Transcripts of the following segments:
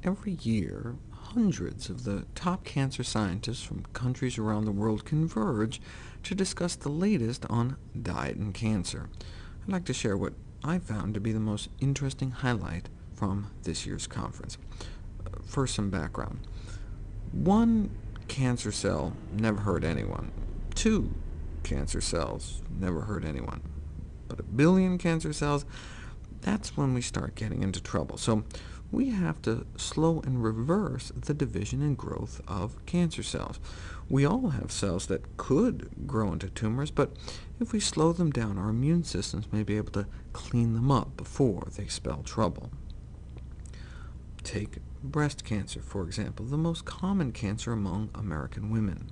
Every year, hundreds of the top cancer scientists from countries around the world converge to discuss the latest on diet and cancer. I'd like to share what I found to be the most interesting highlight from this year's conference. First, some background. 1 cancer cell never hurt anyone. 2 cancer cells never hurt anyone. But 1 billion cancer cells, that's when we start getting into trouble. So we have to slow and reverse the division and growth of cancer cells. We all have cells that could grow into tumors, but if we slow them down, our immune systems may be able to clean them up before they spell trouble. Take breast cancer, for example, the most common cancer among American women.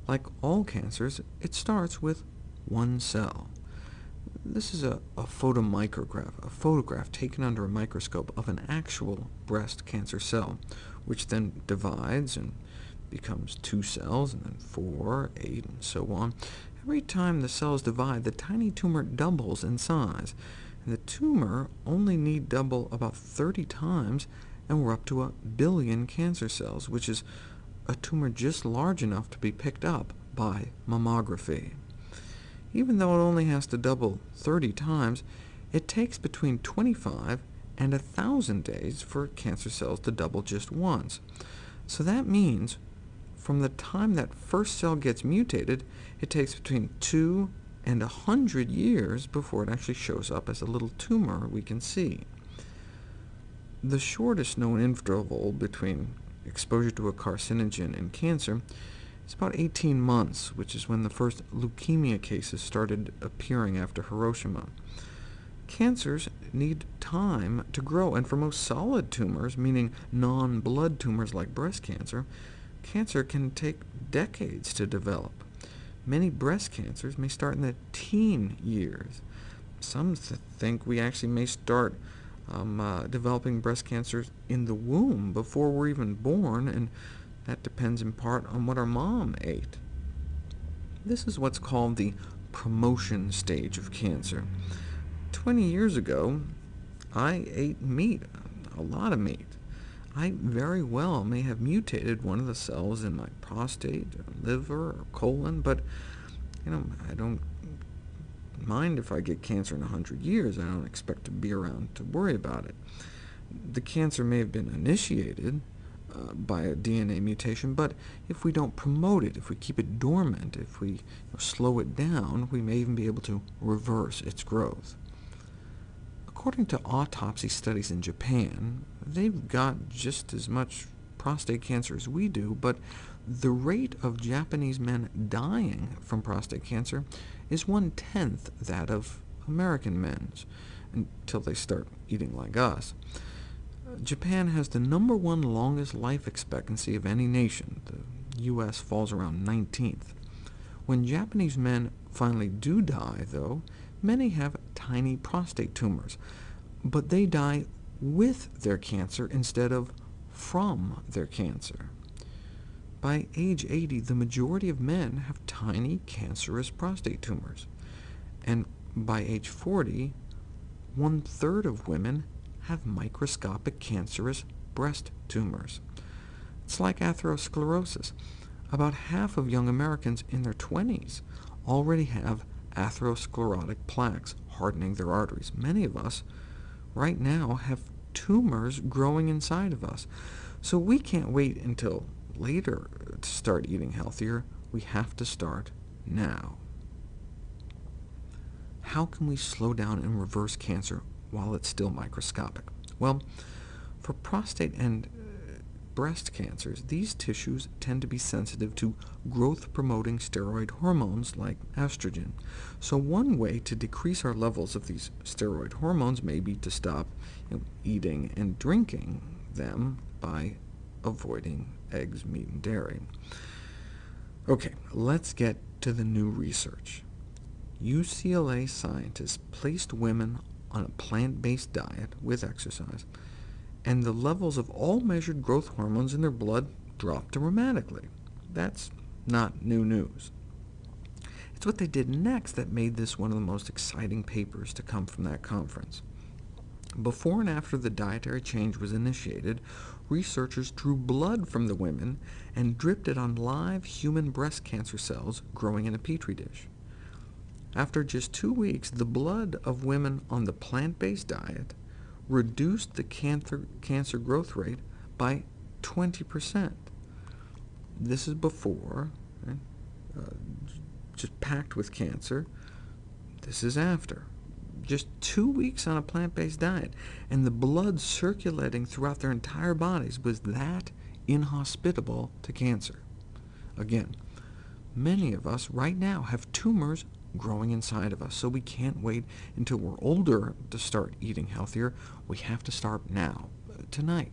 Like all cancers, it starts with 1 cell. This is a photograph taken under a microscope of an actual breast cancer cell, which then divides and becomes 2 cells, and then 4, 8, and so on. Every time the cells divide, the tiny tumor doubles in size, and the tumor only need double about 30 times, and we're up to 1 billion cancer cells, which is a tumor just large enough to be picked up by mammography. Even though it only has to double 30 times, it takes between 25 and 1,000 days for cancer cells to double just once. So that means from the time that first cell gets mutated, it takes between 2 and 100 years before it actually shows up as a little tumor we can see. The shortest known interval between exposure to a carcinogen and cancer is about 18 months, which is when the first leukemia cases started appearing after Hiroshima. Cancers need time to grow, and for most solid tumors, meaning non-blood tumors like breast cancer, cancer can take decades to develop. Many breast cancers may start in the teen years. Some think we actually may start developing breast cancers in the womb before we're even born, and that depends in part on what our mom ate. This is what's called the promotion stage of cancer. 20 years ago, I ate meat, a lot of meat. I very well may have mutated one of the cells in my prostate, or liver, or colon, but I don't mind if I get cancer in 100 years. I don't expect to be around to worry about it. The cancer may have been initiated by a DNA mutation, but if we don't promote it, if we keep it dormant, if we slow it down, we may even be able to reverse its growth. According to autopsy studies in Japan, they've got just as much prostate cancer as we do, but the rate of Japanese men dying from prostate cancer is 1/10 that of American men's, until they start eating like us. Japan has the #1 longest life expectancy of any nation. The U.S. falls around 19th. When Japanese men finally do die, though, many have tiny prostate tumors, but they die with their cancer instead of from their cancer. By age 80, the majority of men have tiny cancerous prostate tumors, and by age 40, 1/3 of women have microscopic cancerous breast tumors. It's like atherosclerosis. About half of young Americans in their 20s already have atherosclerotic plaques hardening their arteries. Many of us right now have tumors growing inside of us. So we can't wait until later to start eating healthier. We have to start now. How can we slow down and reverse cancer while it's still microscopic? Well, for prostate and breast cancers, these tissues tend to be sensitive to growth-promoting steroid hormones like estrogen. So one way to decrease our levels of these steroid hormones may be to stop eating and drinking them by avoiding eggs, meat, and dairy. OK, let's get to the new research. UCLA scientists placed women on a plant-based diet with exercise, and the levels of all measured growth hormones in their blood dropped dramatically. That's not new news. It's what they did next that made this one of the most exciting papers to come from that conference. Before and after the dietary change was initiated, researchers drew blood from the women and dripped it on live human breast cancer cells growing in a petri dish. After just 2 weeks, the blood of women on the plant-based diet reduced the cancer growth rate by 20%. This is before, right? Just packed with cancer. This is after. Just 2 weeks on a plant-based diet, and the blood circulating throughout their entire bodies was that inhospitable to cancer. Again, many of us right now have tumors growing inside of us, so we can't wait until we're older to start eating healthier. We have to start now, tonight.